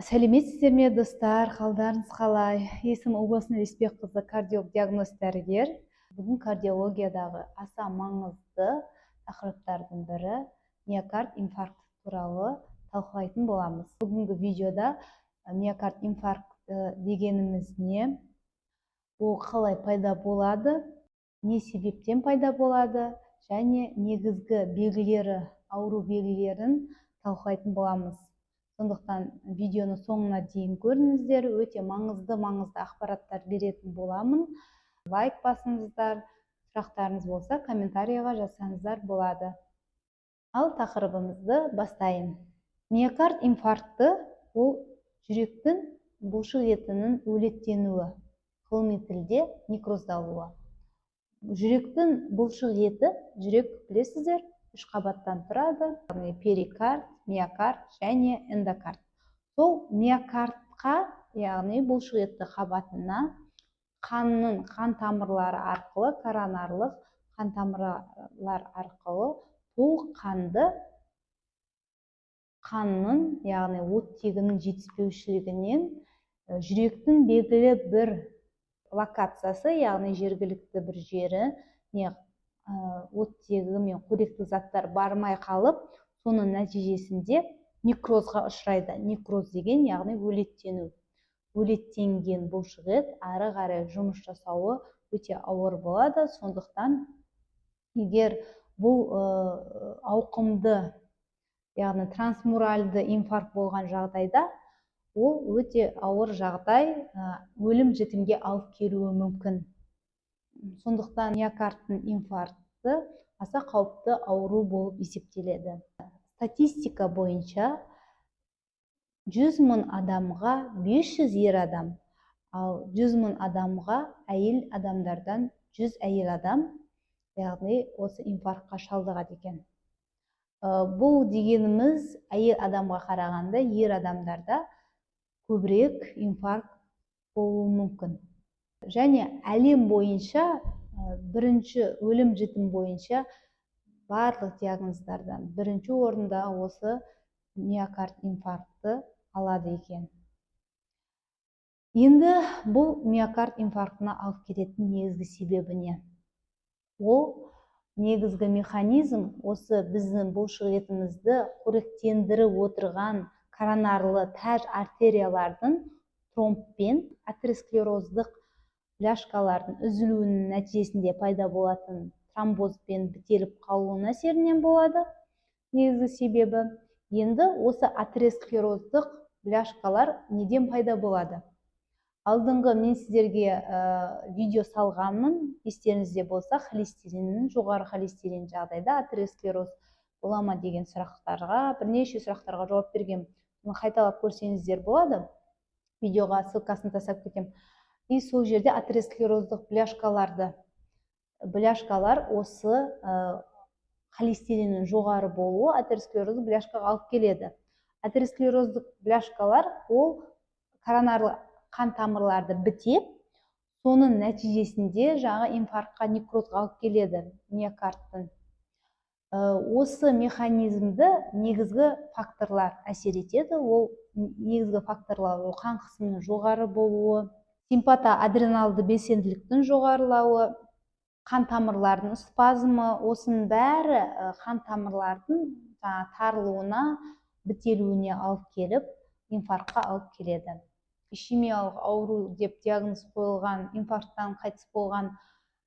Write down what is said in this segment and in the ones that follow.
Сәлеметсіздер ме, достар? Қалдарыңыз қалай? Есім Ұлбосын Леспекқызы, кардиолог диагноз дәрігер. Бүгін кардиологиядағы аса маңызды тақырыптардың бірі миокард инфаркты туралы талқылайтын боламыз. Бүгінгі видеода миокард инфаркты дегеніміз не? Ол қалай пайда болады? Не себептен пайда болады? Және негізгі белгілері, ауру белгілерін талқылайтын боламыз. Сондықтан видеоны соңына дейін көріңіздер, өте маңызды ақпараттар беретін боламын. Лайк басыңыздар, сұрақтарыңыз болса комментарийға жазсаңыздар болады. Ал тақырыбымызды бастайын. Миокард инфаркты ол жүректің бұлшық етінің өлеттенуі, ғылыми тілде некроздалуы. Жүректің бұлшық еті, жүрек білесіздер, 3 қабаттан тұрады, яғни перикард, миокард және эндокард. Сол миокардқа, яғни бұлшық етті қабатына қан тамырлары арқылы, коронарлық қан тамырлар арқылы толық қанның, яғни оттегінің жетіспеушілігінен жүректің белгілі бір локациясы, яғни жергілікті бір жері, оттегі мен қоректік заттар бармай қалып, соның нәтижесінде некрозға ұшырайды. Некроз деген, яғни өлеттену. Өлеттенген бұлшық ет ары қарай жұмыс жасауы өте ауыр болады. Сондықтан егер бұл ауқымды, яғни трансмуральды инфаркт болған жағдайда, ол өте ауыр жағдай, өлім-жітімге алып келуі мүмкін. Сондықтан миокардтың инфаркты аса қауіпті ауру болып есептеледі. Статистика бойынша 100 000 адамға 500 ер адам, ал 100 000 адамға әйел адамдардан 100 әйел адам, яғни осы инфарктқа шалдығады екен. Бұл дегеніміз әйел адамға қарағанда ер адамдарда көбірек инфаркт болуы мүмкін. Және әлем бойынша бірінші өлім-жітім бойынша барлық диагноздардан бірінші орында осы миокард инфаркты алады екен. Енді бұл миокард инфарктына алып келетін негізгі себебі не? Ол негізгі механизм осы біздің бұлшық етімізді қоректендіріп отырған коронарлы тәж артериялардың тромбпен атеросклероздық бляшкалардың үзілуінің нәтижесінде пайда болатын тромбозбен бітеліп қалуының әсерінен болады. Негізгі себебі. Енді осы атеросклероздық бляшкалар неден пайда болады? Алдыңғы мен сіздерге видео салғанмын, естеріңізде болса, холестериннің, жоғары холестерин жағдайда атеросклероз бола ма деген сұрақтарға, бірнеше сұрақтарға жауап берген. Қайталап көрсеңіздер болады. Видеоға ссылкасын тастап кетем. И сол жерде атеросклероздық бляшкалар осы холестериннің жоғары болуы атеросклероздық бляшкаға алып келеді. Атеросклероздық бляшкалар ол коронарлы қан тамырларды бітеп, соның нәтижесінде жаңа инфарктқа, некрозға алып келеді миокардтың. Осы механизмді негізгі факторлар әсер етеді. Ол негізгі факторлар қан қысымының жоғары болуы, симпатоадреналды белсенділіктің жоғарылауы, қан тамырлардың спазмы, осының бәрі қан тамырлардың тарылуына, бітелуіне алып келіп, инфарктқа алып келеді. Ишемиялық ауру деп диагноз қойылған, инфаркттан қайтыс болған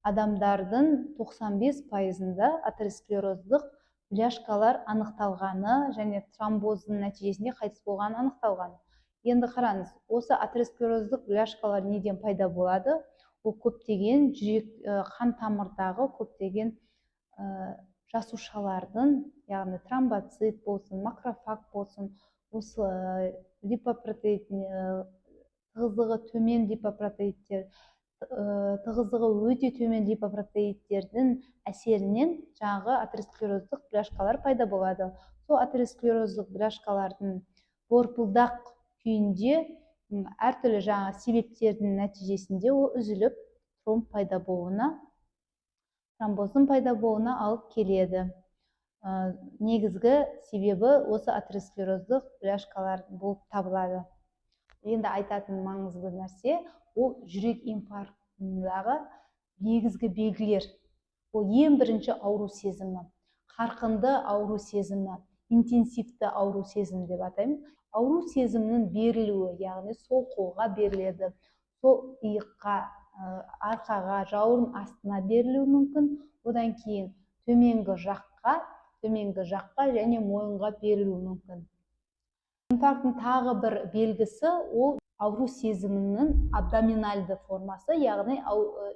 адамдардың 95%-ында атеросклероздық бляшкалар анықталғаны және тромбоздың нәтижесінде қайтыс болғаны анықталған. Енді қараңыз, осы атеросклероздық бляшкалар неден пайда болады? Ол көптеген қан тамырдағы көптеген жасушалардың, яғни тромбоцит болсын, макрофаг болсын, осы липопротеид, тығыздығы төмен липопротеидтер, тығыздығы өте төмен липопротеидтердің әсерінен жаңағы атеросклероздық бляшкалар пайда болады. Сол атеросклероздық бляшкалардың борпылдақ күйінде әртүрлі жаңа себептердің нәтижесінде ол үзіліп, тромбоздың пайда болуына алып келеді. Негізгі себебі осы атеросклероздық бляшкалар болып табылады. Енді айтатын маңызды нәрсе, ол жүрек инфарктындағы негізгі белгілер. Ол ең бірінші ауру сезімі, қарқынды ауру сезімі, интенсивті ауру сезімі деп атаймыз. Ауру сезімінің берілуі, яғни сол қолға беріледі, сол иыққа, арқаға, жауырын астына берілуі мүмкін. Одан кейін төменгі жаққа және мойынға берілуі мүмкін. Инфаркттың тағы бір белгісі, ол ауру сезімінің абдоминальды формасы, яғни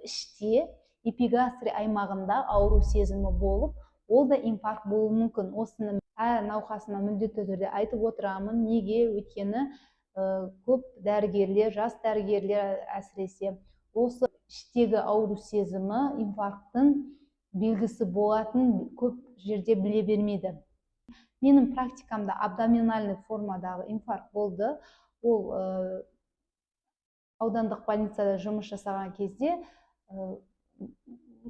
іште эпигастрий аймағында ауру сезімі болып, ол да инфаркт болуы мүмкін. Осыны әр науқасыма міндетті түрде айтып отырамын. Неге? Өйткені көп дәрігерлер, жас дәрігерлер әсіресе осы іштегі ауру сезімі инфаркттың белгісі болатын көп жерде біле бермейді. Менің практикамда абдоминальный формадағы инфаркт болды. Ол аудандық больницада жұмыс жасаған кезде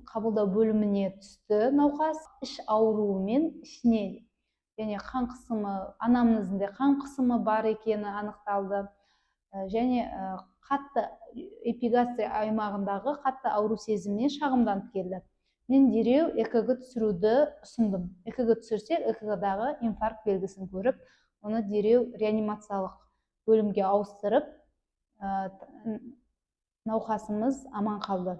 қабылдау бөліміне түсті науқас. Іш ауруымен, ішіне және қан қысымы, анамнезінде қан қысымы бар екені анықталды. Және қатты эпигастрий аймағындағы қатты ауру сезіміне шағымданып келді. Мен дереу ЭКГ түсіруді ұсындым. ЭКГ түсірсек, ЭКГ-дағы инфаркт белгісін көріп, оны дереу реанимациялық бөлімге ауыстырып, науқасымыз аман қалды.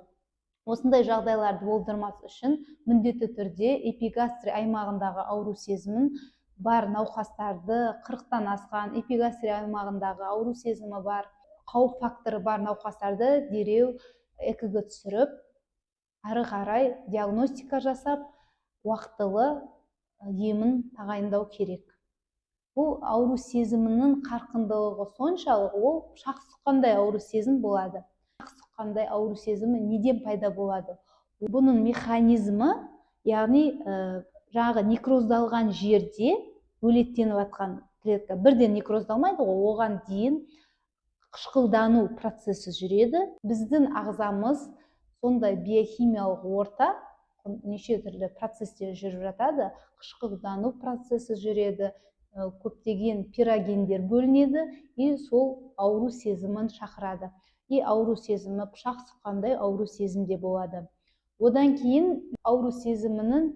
Осындай жағдайларды болдырмас үшін міндетті түрде эпигастрий аймағындағы ауру сезімін бар науқастарды, 40-тан асқан эпигастрий аймағындағы ауру сезімі бар, қауіп факторы бар науқастарды дереу ЭКГ түсіріп, ары қарай диагностика жасап, уақытылы емін тағайындау керек. Бұл ауру сезімінің қарқындылығы соншалық, ол шақ сұққандай ауру сезім болады. Шақ сұққандай ауру сезімі неден пайда болады? Бұның механизмі, яғни жаңағы некроздалған жерде бөлектеніп жатқан клетка бірден некроздалмайды ғой, оған дейін қышқылдану процесі жүреді. Біздің ағзамыз сондай биохимиялық орта, неше түрлі процестер жүріп жатады. Қышқылдану процесі жүреді, көптеген пирогендер бөлінеді, и сол ауру сезімін шақырады. И ауру сезімі пышақ сұққандай ауру сезімде болады. Одан кейін ауру сезімінің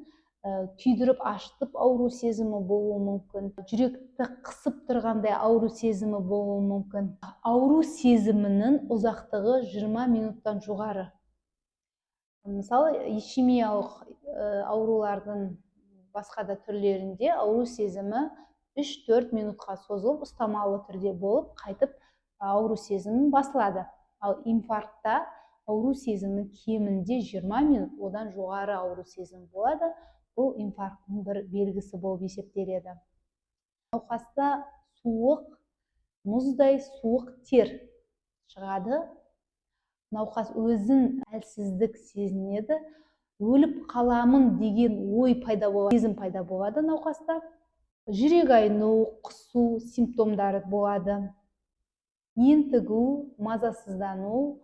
күйдіріп ашытып ауру сезімі болуы мүмкін. Жүректі қысып тұрғандай ауру сезімі болуы мүмкін. Ауру сезімінің ұзақтығы 20 минуттан жоғары. Мысалы, ишемиялық аурулардың басқа да түрлерінде ауру сезімі 3-4 минутқа созылып, ұстамалы түрде болып, қайтып ауру сезімі басылады. Ал инфарктта ауру сезімі кемінде 20 минут, одан жоғары ауру сезімі болады. Бұл инфаркттың бір белгісі болып есептеледі. Науқаста суық, мұздай суық тер шығады. Науқас өзін әлсіздік сезінеді. Өліп қаламын деген ой пайда болады, сезім пайда болады науқаста. Жүрек айну, құсу симптомдары болады. Ентігу, мазасыздану,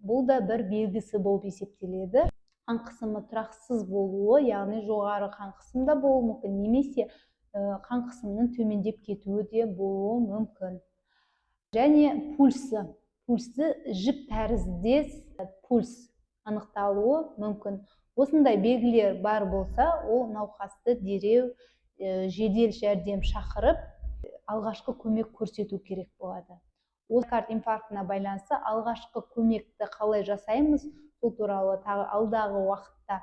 бұл да бір белгісі болып есептеледі. Қан қысымы тұрақсыз болуы, яғни жоғары қан қысымда болуы мүмкін, немесе қан қысымының төмендеп кетуі де болуы мүмкін. Және пульсы жіп тәріздес пульс анықталуы мүмкін. Осындай белгілер бар болса, ол науқасты дереу жедел жәрдем шақырып, алғашқы көмек көрсету керек болады. Миокард инфарктына байланысты алғашқы көмекті қалай жасаймыз, сол туралы алдағы уақытта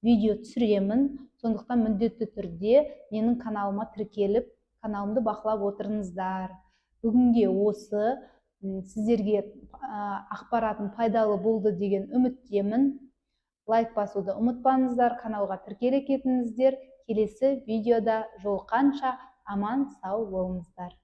видео түсіремін. Сондықтан міндетті түрде менің каналыма тіркеліп, каналымды бақылап отырыңыздар. Бүгінге осы, сіздерге ақпаратым пайдалы болды деген үміттемін. Лайк басуды ұмытпаңыздар, каналға тіркеле кетіңіздер. Келесі видеода жолыққанша аман сау болыңыздар.